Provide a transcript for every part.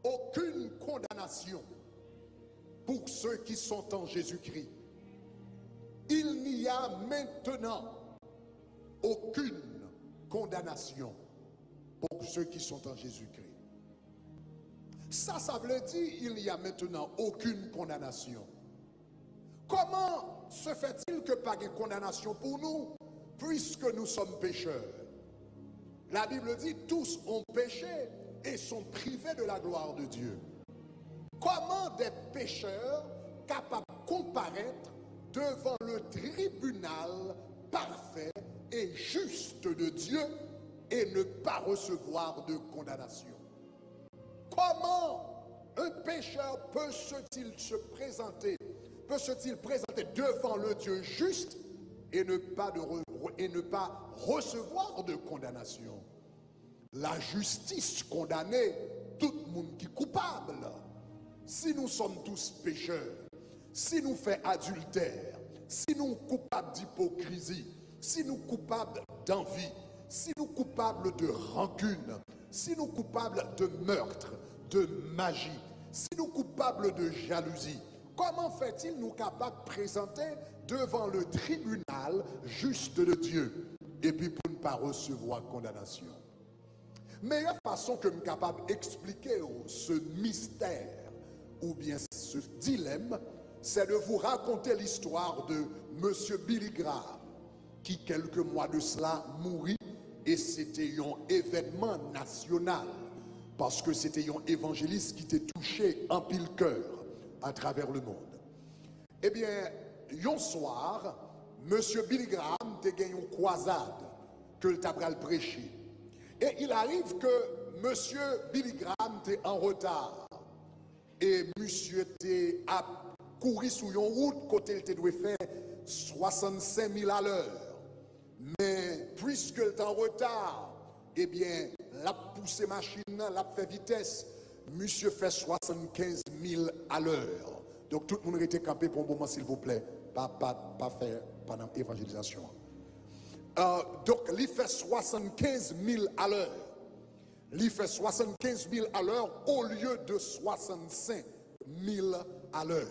aucune condamnation pour ceux qui sont en Jésus-Christ. Il n'y a maintenant aucune condamnation pour ceux qui sont en Jésus-Christ. Ça veut dire il n'y a maintenant aucune condamnation. Comment se fait-il que pas de condamnation pour nous, puisque nous sommes pécheurs? La Bible dit tous ont péché et sont privés de la gloire de Dieu. Comment des pécheurs capables de comparaître devant le tribunal parfait et juste de Dieu et ne pas recevoir de condamnation? Comment un pécheur peut-il se présenter devant le Dieu juste et ne pas recevoir de condamnation? La justice condamnée tout le monde qui est coupable. Si nous sommes tous pécheurs, si nous faisons adultère, si nous sommes coupables d'hypocrisie, si nous sommes coupables d'envie, si nous sommes coupables de rancune, si nous sommes coupables de meurtre, de magie, si nous sommes coupables de jalousie, comment fait-il nous capables de présenter devant le tribunal juste de Dieu et puis pour ne pas recevoir condamnation? Meilleure façon que je suis capable d'expliquer ce mystère ou bien ce dilemme, c'est de vous raconter l'histoire de Monsieur Billy Graham, qui quelques mois de cela mourit, et c'était un événement national, parce que c'était un évangéliste qui était touché en pile cœur à travers le monde. Eh bien, un soir, Monsieur Billy Graham a gagné une croisade que le tabral prêché. Et il arrive que Monsieur Billy Graham était en retard. Et monsieur était à courir sur une route côté il devait faire 65 000 à l'heure. Mais puisque il est en retard, eh bien, l'a poussé machine, l'a fait vitesse. Monsieur fait 75 000 à l'heure. Donc tout le monde était campé pour un moment, s'il vous plaît. Pas faire pendant l'évangélisation. Donc, il fait 75 000 à l'heure. Il fait 75 000 à l'heure au lieu de 65 000 à l'heure.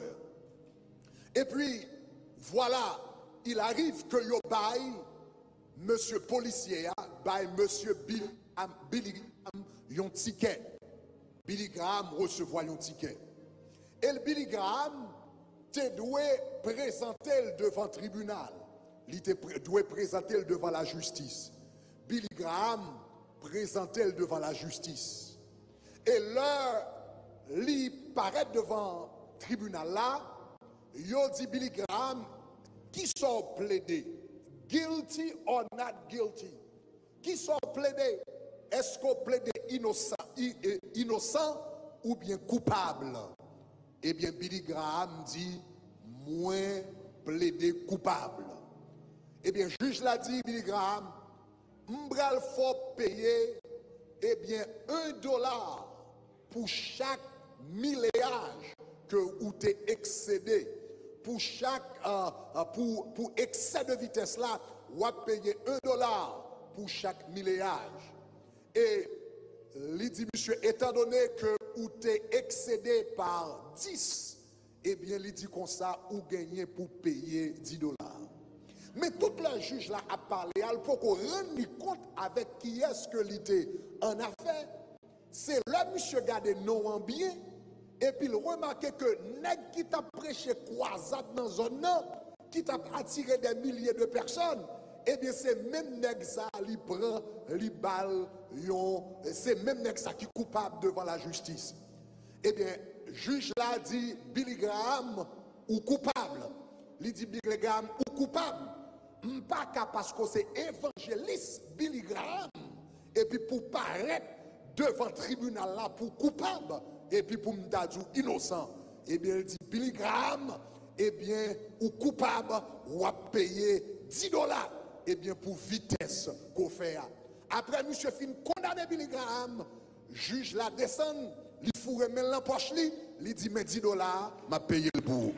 Et puis, voilà, il arrive que yo baille, monsieur policier, baille monsieur Billy Graham, yon ticket. Billy Graham recevoir yon ticket. Et le Billy Graham, te doit présenter devant le tribunal. Il doit présenter devant la justice. Billy Graham présentait devant la justice. Et là, il paraît devant le tribunal là, il dit Billy Graham, qui sont plaidés? Guilty or not guilty? Qui sont plaidés? Est-ce qu'on plaide innocent ou bien coupable? Eh bien, Billy Graham dit, moins plaidé coupable. Eh bien, juge l'a dit, Billy Graham, m'bral faut payer, eh bien, $1 pour chaque milléage que ou t'es excédé. Pour chaque, pour excès de vitesse là, ou à payer $1 pour chaque milléage. Et, il dit, monsieur, étant donné que ou t'es excédé par 10, eh bien, il dit comme ça, ou gagner pour payer $10. Mais tout le juge là a parlé, pour qu'on rende compte avec qui est-ce que l'était en affaire. C'est là, monsieur, gardé non en bien, et puis il remarque que nèg qui t'a prêché croisade dans zone qui t'a attiré des milliers de personnes, eh bien, c'est même nèg ça, il prend, il balle, c'est même nèg ça qui est coupable devant la justice. Eh bien, juge là dit Billy Graham ou coupable. Il dit Billy Graham ou coupable. Pas parce que c'est évangéliste Billy Graham. Et puis pour paraître devant le tribunal là pour coupable. Et puis pour me dire innocent. Eh bien, il dit Billy Graham, eh bien, ou coupable, ou à payer $10. Eh bien, pour vitesse qu'on fait. Après, monsieur fin condamné Billy Graham, juge la descend, il faut remettre la poche, il dit, mais $10, m'a payé le bout.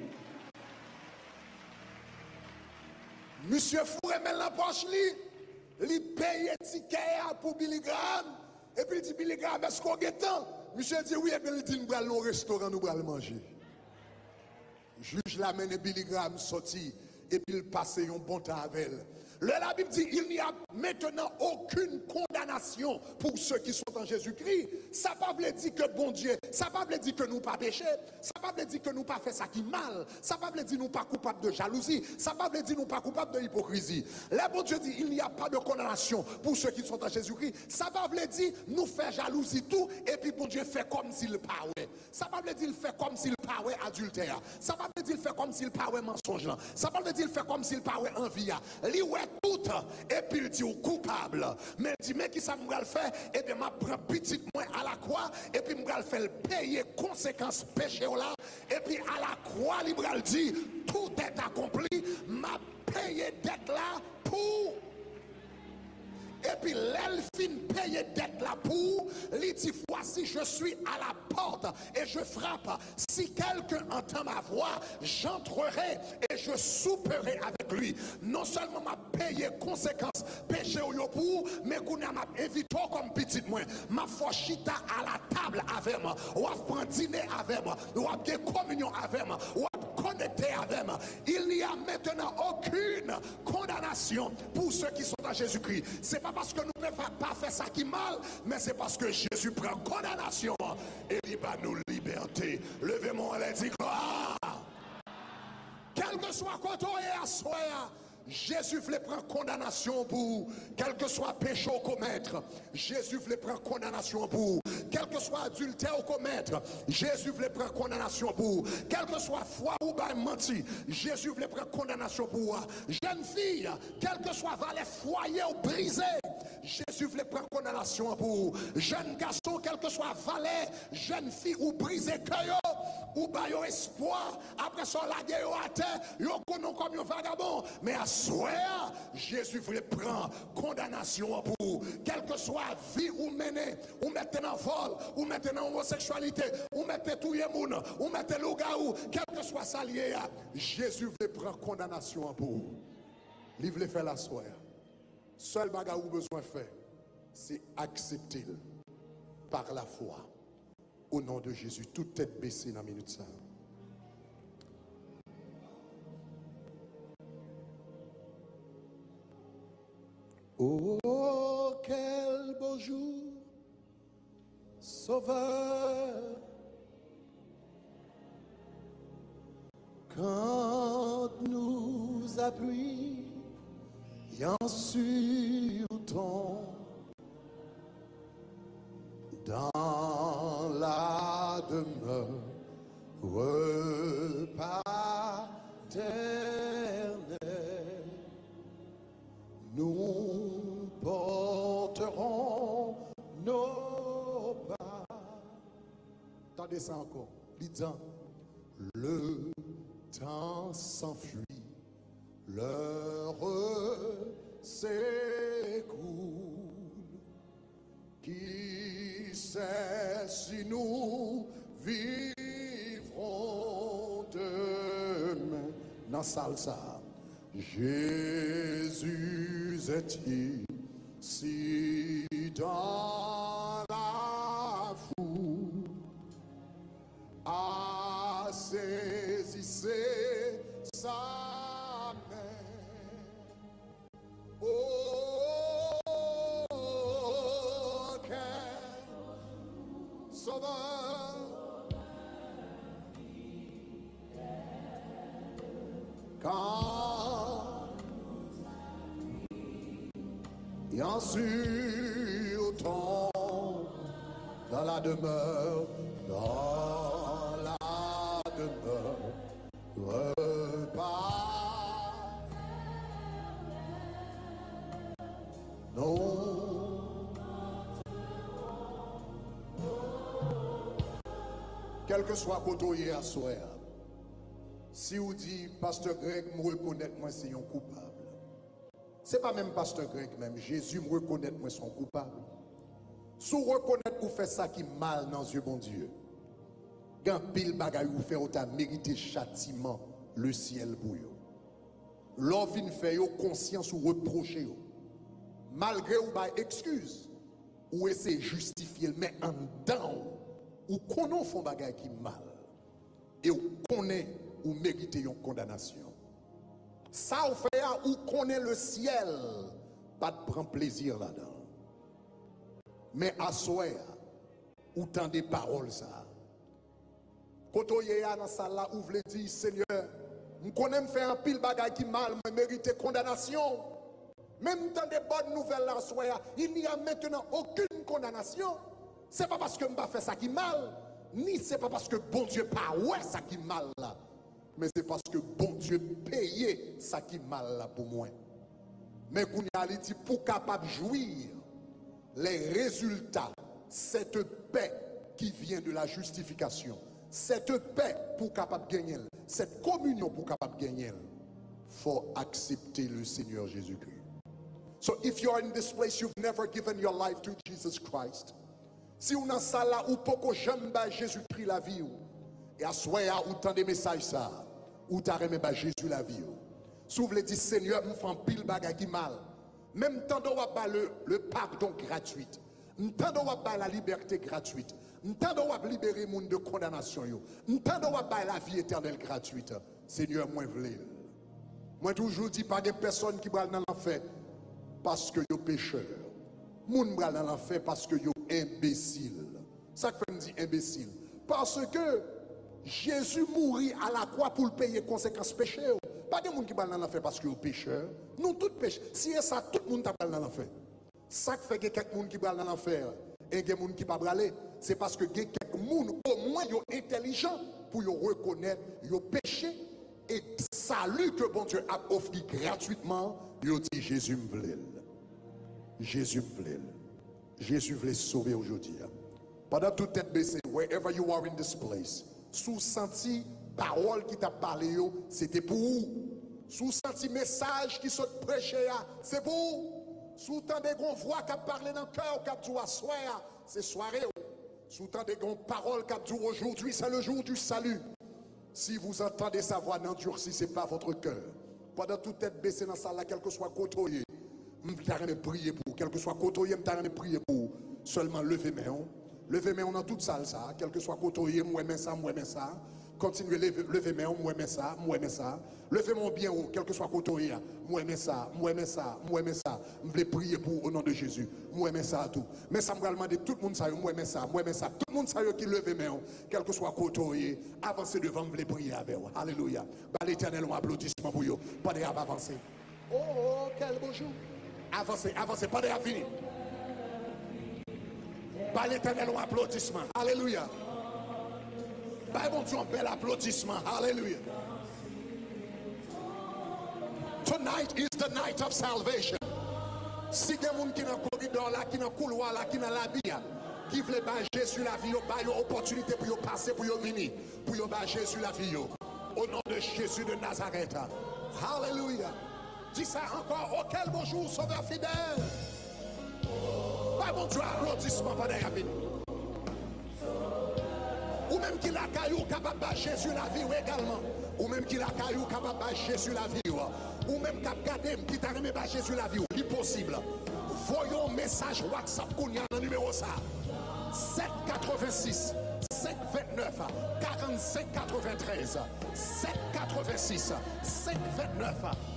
Monsieur faut remettre la poche, il paye ticket pour Billy Graham, Et puis il dit, Billy Graham, est-ce qu'on a temps? Monsieur dit, oui, et puis il dit, nous allons au restaurant, nous allons manger. Juge l'amène Billy Graham sorti, et puis il passe un bon temps avec elle. La Bible dit, il n'y a maintenant aucune condamnation pour ceux qui sont en Jésus-Christ. Ça ne veut pas dire que bon Dieu, ça ne veut pas dire que nous pas péché, ça ne veut pas dire que nous pas fait ça qui mal, ça ne veut pas dire que nous pas coupables de jalousie, ça ne veut pas dire que nous pas coupables de hypocrisie. Là, bon Dieu dit, il n'y a pas de condamnation pour ceux qui sont en Jésus-Christ. Ça ne veut pas dire nous faire jalousie tout, et puis bon Dieu fait comme s'il pas ouais. Ça ne veut pas dire qu'il fait comme s'il pas ouais adultère. Ça ne veut pas dire qu'il fait comme s'il pas ouais mensonge. Ça ne veut pas dire qu'il fait comme s'il pas ouais envie. Li ouais tout, et puis il dit coupable. Mais il dit, mais qui ça me le faire? Et bien, je prends petit moins à la croix, et puis je vais faire payer conséquences péché là. Et puis à la croix, il dit, tout est accompli, m'a payé dette là pour. Et puis l'elfine paye dette là pour, il dit, voici je suis à la porte et je frappe. Si quelqu'un entend ma voix, j'entrerai et je souperai avec lui. Non seulement m'a payé conséquences péché au pour, mais qu'on m'a invité comme petit moi. Ma chita à la table avec moi, ou à prendre dîner avec moi, ou à faire communion avec moi, ou à connecter avec moi. Il n'y a maintenant aucune condamnation pour ceux qui sont à Jésus-Christ. C'est pas parce que nous ne pouvons pas faire ça qui mal, mais c'est parce que Jésus prend condamnation et il va nous liberté. Levez-moi et dit gloire. Quel que soit quand on est à soi, Jésus voulait prendre condamnation pour, quel que soit péché au commettre, Jésus voulait prendre condamnation pour, quel que soit adultère au commettre, Jésus voulait prendre condamnation pour, quel que soit foi ou bien menti, Jésus voulait prendre condamnation pour, jeune fille, quel que soit valet foyer ou brisé, Jésus voulait prendre condamnation pour, jeune garçon, quel que soit valet, jeune fille ou brisé cœur, ou bien espoir, après ça la guerre à terre, yo connaît comme un vagabond, mais à soir, Jésus voulait prendre condamnation pour, quelle que soit vie ou menée, ou mettez en vol, ou mettez en homosexualité, ou mettez tout le monde, ou mettez le gaou, quel que soit ça lié, Jésus voulait prendre condamnation pour. Il voulait faire la soir. Seul bagage ou besoin faire, c'est accepter par la foi. Au nom de Jésus, toute tête baissée dans la minute ça. Oh, quel beau jour, Sauveur, quand nous appuyons sur ton, dans la demeure paternelle, nous porterons nos pas. Attendez ça encore. Disant, le temps s'enfuit, l'heure s'écoule. Qui sait si nous vivrons demain? Dans salsa. Jésus est ici dans la foule. Saisissez sa main. Oh, quel sauveur. Quand et ensuite dans la demeure, repart. Non. Quel que soit côté à soi, si vous dites, Pasteur Greg, me reconnaître moi c'est un coupable. C'est pas même Pasteur Greg même, Jésus me reconnaître moi son coupable. Si vous reconnaître ou fait ça qui mal dans les yeux bon Dieu, quand pile bagay ou fait ou ta mérité châtiment le ciel pour vous. L'on vient faire conscience ou reprocher. Malgré ou ba excuse, ou essayer de justifier, mais en dedans, ou qu'on fait des choses qui mal, et ou connaît ou mérite une condamnation. Ça ou fait ou connaît le ciel, pas de prendre plaisir là-dedans. Mais à soi, ou tant des paroles ça. Quand on est dans la salle là, vous voulez dire, Seigneur, je connais faire un pile bagaille qui mal, je mérite condamnation. Même dans des bonnes nouvelles là, il n'y a maintenant aucune condamnation. Ce n'est pas parce que je ne fais ça qui mal, ni c'est pas parce que bon Dieu pas ouais ça qui mal là. Mais c'est parce que bon Dieu payait ça qui mal là pour moi. Mais qu'on a dit pour capable jouir les résultats, cette paix qui vient de la justification, cette paix pour capable gagner, cette communion pour capable gagner, faut accepter le Seigneur Jésus-Christ. So if you're in this place, you've never given your life to Jesus Christ. Si on a ça là ou poko jamais Jésus-Christ la vie, et à soir ou tant des messages ça, ou t'as remis Jésus la vie. Si vous voulez dire Seigneur, me font pile bagay qui mal. Même temps doit pas le pardon gratuit. Temps doit pas la liberté gratuite. Temps doit libérer monde de condamnation yo. Temps doit pas la vie éternelle gratuite. Seigneur, moi voulais. Moi toujours dis pas des personnes qui vont dans l'enfer parce que yo pécheur. Moun bral dans l'enfer parce que yo imbécile. Ça que fait me dit imbécile. Parce que Jésus mourit à la croix pour payer les conséquences péché. Pas de monde qui bral dans l'enfer parce que yo pécheur. Nous tous péchés. Si c'est ça, tout le monde bral dans l'enfer. Ça que fait que quelques monde qui bral dans l'enfer et des monde qui pas braler, c'est parce que quelques monde au moins yo intelligent pour yo reconnaître yo péché et salut que bon Dieu a offert gratuitement. Yo dit Jésus me voulait. Jésus voulait. Jésus voulait sauver aujourd'hui. Pendant toute tête baissée, wherever you are in this place, sous senti parole qui t'a parlé, c'était pour vous. Sous senti message qui sont prêché, c'est pour vous. Sous tant de grandes voix qui parlé dans le cœur, qui dit soir, c'est soirée. Sous tant de grandes paroles qui dit aujourd'hui, c'est le jour du salut. Si vous entendez sa voix, n'endurcissez pas votre cœur. Pendant toute tête baissée dans la salle, quel que soit côté, je prier pour, quel que soit côté, je prier pour. Seulement levez main dans toute salle, ça, quel que soit côté, moi ça. Continuez lever main, moi ça. Levez mon bien haut, quel que soit côté, moi ça. Je veux prier pour au nom de Jésus. Moi ça tout. Mais ça me demander tout le monde ça, moi ça. Tout le monde ça qui leve main, quel que soit côté, avancez devant, je veux prier avec vous. Alléluia. Bah l'Éternel, un applaudissement pour vous. Pas de avancer. Oh, quel beau jour. Avancez, pas de fini. Bah l'Éternel, un applaudissement. Alléluia. Bah bon Dieu, un bel applaudissement. Alléluia. Tonight is the night of salvation. Si des gens qui dans le corridor là, qui dans le couloir là, qui dans la vie, qui veulent battre Jésus la vie, ils ont opportunité pour passer, pour venir, pour battre Jésus la vie. Au nom de Jésus de Nazareth. Alléluia. Dis ça encore. Oh, quel bonjour, sauveur fidèle. Bah bon Dieu, applaudissement pendant la vie. Ou même qui la caillou capable de Jésus la vie également. Ou même qui la caillou capable de Jésus la vie. Ou même capable qui t'a remis de Jésus la vie. Qui possible. Voyons un message WhatsApp qu'on y a dans le numéro ça. 786 529 45 93 786 529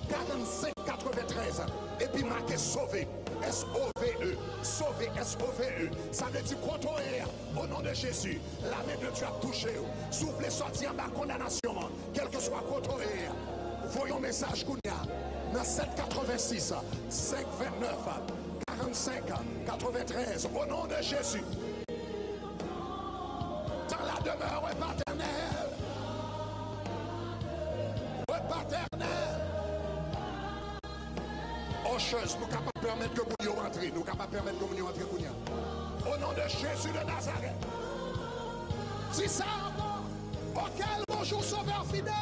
45 93 et puis marqué sauvé S-O-V-E sauvé S-O-V-E ça veut dire contrôler au nom de Jésus la main de Dieu a touché soufflez sortir en bas condamnation quel que soit contrôlé voyons message qu'on y a dans 786 529 45 93 au nom de Jésus dans la demeure paternelle. Paternelle. Ocheuse, nous ne pouvons pas permettre que vous rentrez. Nous ne pouvons pas permettre que vous rentrez. Au nom de Jésus de Nazareth. C'est ça. Auquel bonjour sauveur fidèle.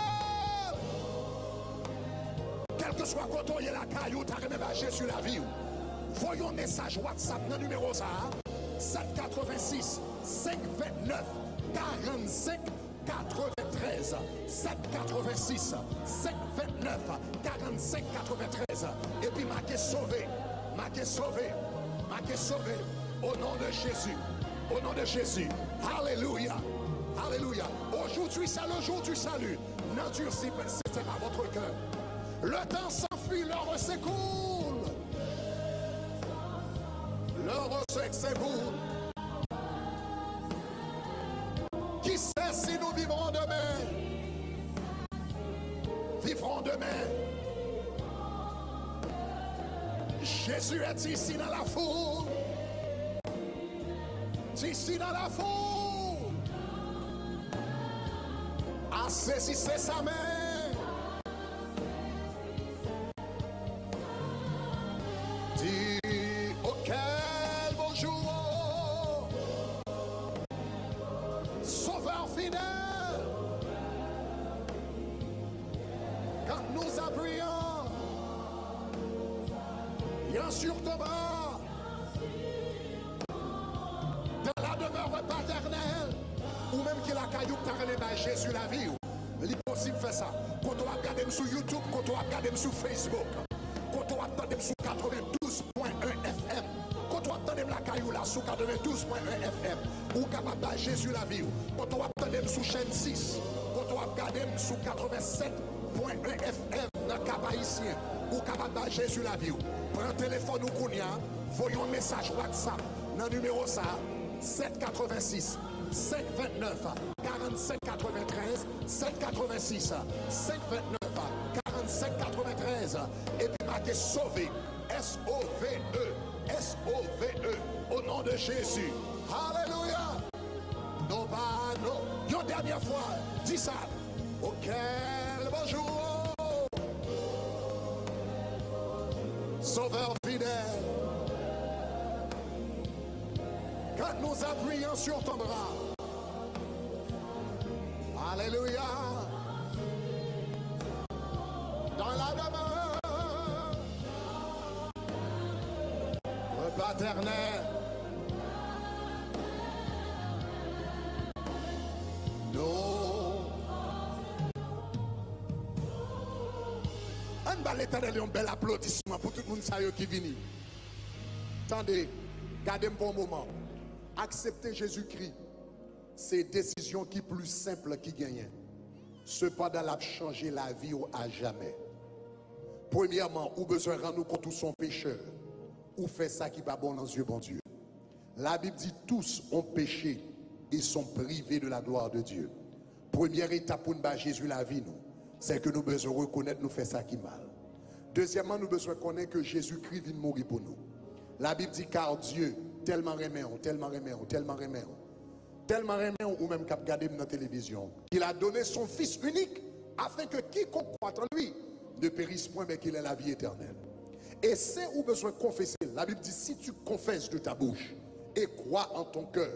Quel que soit quand on y est la caillou, tu as remis Jésus la vie. Voyons un message WhatsApp dans le numéro ça. 786 529 45 93 786 529 45 93 et puis marqué sauvé Au nom de Jésus. Au nom de Jésus. Alléluia. Alléluia. Aujourd'hui, c'est le jour du salut. N'endurcissez pas votre cœur. Le temps s'enfuit, l'heure s'écoule. L'heure s'écoule. Qui sait si nous vivrons demain? Vivrons demain. Jésus est ici dans la foule. Ici dans la foule. Saisissez sa main. Dis auquel bonjour, Sauveur fidèle. Quand nous appuyons, bien sur ton bras, dans la demeure paternelle, ou même qu'il a caillou par Jésus la vie. Il est possible de faire ça. Quand on va regarder sur YouTube, quand on va regarder sur Facebook, quand on va regarder sur 92.1 FM, quand on va regarder la caillou là sur 92.1 FM, ou capable de Jésus la vie. Quand on va regarder sur chaîne 6, quand on va regarder sur 87.1 FM dans le cap haïtien, ou capable de Jésus la vie. Prends un téléphone ou kounia, voyons un message WhatsApp dans le numéro ça 786 529 47 93 786 529 47 93 et puis marqué sauvé S-O-V-E S-O-V-E au nom de Jésus. Alléluia. Non pas non. Une dernière fois, dis ça. Auquel bonjour, Sauveur fidèle. Quand nous appuyons sur ton bras. Alléluia. Dans la demeure paternel. Nous. On va l'éternel un bel applaudissement pour tout le monde qui vient. Attendez, gardez pour un moment. Accepter Jésus-Christ, c'est une décision qui est plus simple qui gagne. Cependant, elle a changé la vie à jamais. Premièrement, ou besoin de rendre compte de son pécheur, ou fait ça qui va bon dans les yeux, bon Dieu. La Bible dit tous ont péché et sont privés de la gloire de Dieu. Première étape pour nous Jésus la vie, nous, c'est que nous besoin reconnaître nous fait ça qui mal. Deuxièmement, nous besoin connaître que Jésus-Christ vient mourir pour nous. La Bible dit car Dieu tellement remet, tellement remet, tellement remet, tellement remet ou même qu'à regarder dans la télévision, qu'il a donné son Fils unique afin que quiconque croit en lui ne périsse point mais qu'il ait la vie éternelle. Et c'est où besoin de confesser. La Bible dit si tu confesses de ta bouche et crois en ton cœur,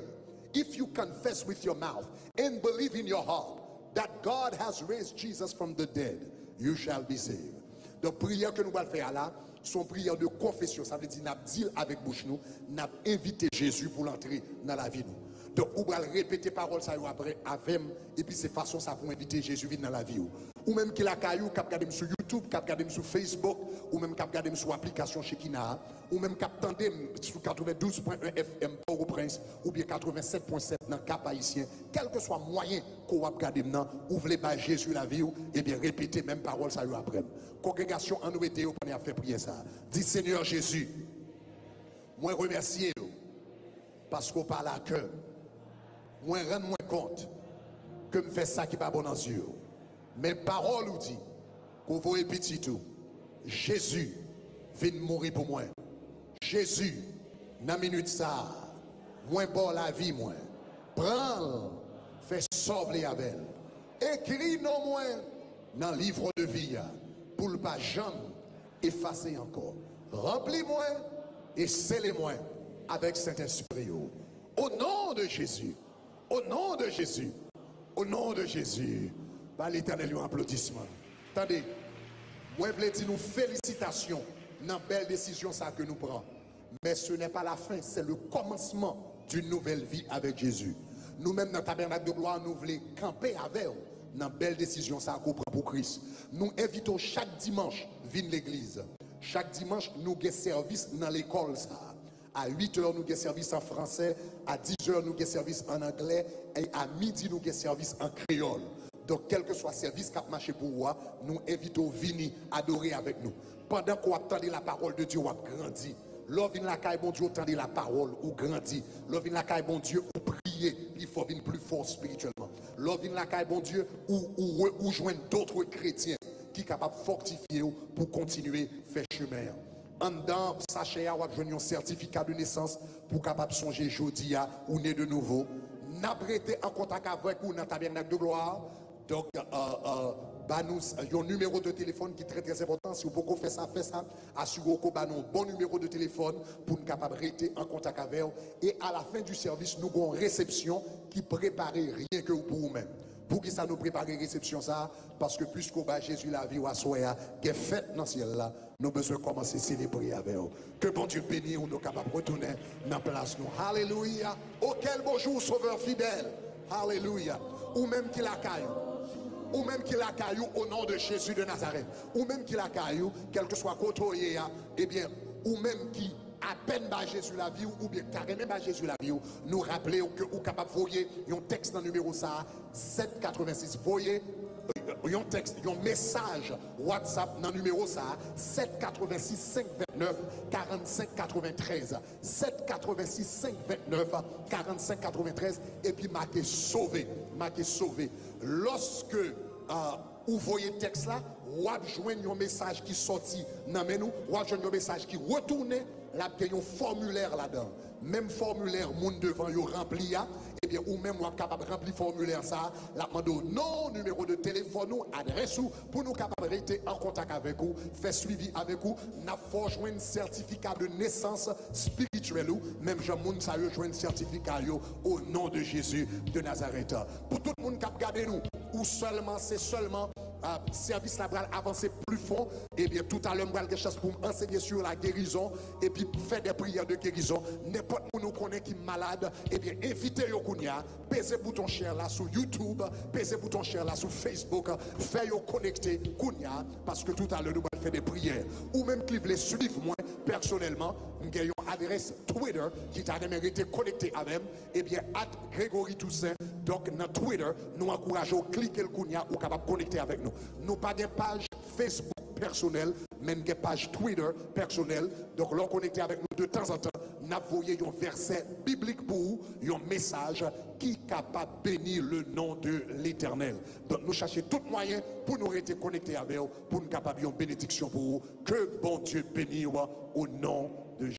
if you confess with your mouth and believe in your heart that God has raised Jesus from the dead, you shall be saved. Donc prière que nous allons faire là, son prière de confession, ça veut dire n'a dit avec bouche nous, n'a invité Jésus pour l'entrer dans la vie nous. Donc on va répéter parole ça après avec et puis c'est façon ça pour inviter Jésus venir dans la vie ou même qu'il a caillou cap regarder sur YouTube, cap regarder sur Facebook ou même cap regarder sur application Shekina ou même cap tandem sur 92.1 FM Port-au-Prince ou bien 87.7 dans cap haïtien, quel que soit moyen qu'on va regarder maintenant, ouvrez pas Jésus la vie et bien répéter même parole ça après. Congrégation en nous était on a fait prier ça. Dis Seigneur Jésus, moi remercier parce qu'on parle à cœur. Moi rendre moi compte que me fait ça qui pas bon dans les yeux. Mais parole ou dit qu'on voit petit tout. Jésus vient mourir pour moi. Jésus dans minute ça, moi bon la vie moi. Prends, fais sauver avec. Écris non moi dans le livre de vie pour ne pas jamais effacer encore. Remplis-moi et scellez-moi avec Saint-Esprit. Au nom de Jésus. Au nom de Jésus. Au nom de Jésus. Bah, l'Éternel, un applaudissement. Attendez. Moi, je voulais dire nous félicitations dans la belle décision ça que nous prenons. Mais ce n'est pas la fin, c'est le commencement d'une nouvelle vie avec Jésus. Nous-mêmes, dans le tabernacle de gloire, nous voulons camper avec eux dans la belle décision ça qu'on prend pour Christ. Nous invitons chaque dimanche à venir l'église. Chaque dimanche, nous avons service dans l'école ça. À 8h, nous avons service en français. À 10h, nous avons service en anglais. Et à midi, nous avons service en créole. Donc, quel que soit le service qui a marché pour vous, nous invitons à venir adorer avec nous. Pendant qu'on attend la parole de Dieu, on grandit. L'on vient la caille, bon Dieu, attendez la parole, ou grandit. L'on vient la caille, bon Dieu, ou prier, il faut venir plus fort spirituellement. L'on vient la caille, bon Dieu, ou joindre d'autres chrétiens qui sont capables de fortifier pour continuer à faire chemin. En dedans, sachez, on a besoin d'un certificat de naissance pour capable songer jeudi ou né de nouveau. N'a pas été en contact avec vous dans le tabernacle de gloire. Donc, nous un numéro de téléphone qui est très très important. Si vous pouvez faire ça, assurez-vous que nous un bon numéro de téléphone pour nous capable de rester en contact avec vous. Et à la fin du service, nous avons une réception qui prépare rien que pour vous-même. Pour qui ça nous prépare réception ça? Parce que puisqu'au bas Jésus la vie ou à soya, qui est faite dans le ciel là, nous besoin de commencer à célébrer avec vous. Que bon Dieu bénisse, nous sommes capables de retourner dans la place nous. Alléluia. Auquel bonjour, sauveur fidèle. Alléluia. Ou même qui la caillou. Ou même qui la caillou au nom de Jésus de Nazareth. Ou même qui la caillou, quel que soit côté, eh bien, ou même qui à peine bas Jésus la vie ou bien carrément bas Jésus la vie, nous rappeler que vous capable de voyer un texte dans le numéro ça 786. Voyez un texte, un message WhatsApp dans le numéro ça 786 529 45 93 786 529 45 93 et puis marqué sauvé, lorsque vous voyez le texte là, vous avez joindre un message qui sorti dans nous, vous avez joindre un message qui retourne, là il y a un formulaire là-dedans. Même formulaire monde devant yo rempli ya, et bien ou même vous capable de remplir formulaire ça, la demande non numéro de téléphone ou adresse ou pour nous capable rester en contact avec vous, faire suivi avec vous, n'a faut joindre certificat de naissance spirituelle ou même Jean moun ça yo joindre certificat yo au nom de Jésus de Nazareth. Pour tout le monde qui a regardé nous ou seulement c'est seulement service laboral avancé plus fond, et bien tout à l'heure, je vais quelque chose pour enseigner sur la guérison et puis faire des prières de guérison. N'importe où nous connaît qui est malade, et bien invitez yo kounya, pesez bouton share là sur YouTube, pesez bouton share là sur Facebook, faites yo connecter kounya parce que tout à l'heure nous allons faire des prières. Ou même qui voulez suivre moi personnellement, j'ai une adresse Twitter qui t'a été connecté avec, et bien @Grégory Toussaint. Donc dans Twitter, nous encourageons cliquer le kounya ou capable de connecter avec nous. Nous pas de page Facebook personnelle, mais une page Twitter personnelle. Donc l'on connecté avec nous de temps en temps, nous avons un verset biblique pour vous, un message qui est capable de bénir le nom de l'Éternel. Donc nous cherchons tout moyen pour nous rester connectés avec vous, pour nous capable une bénédiction pour vous. Que bon Dieu bénisse au nom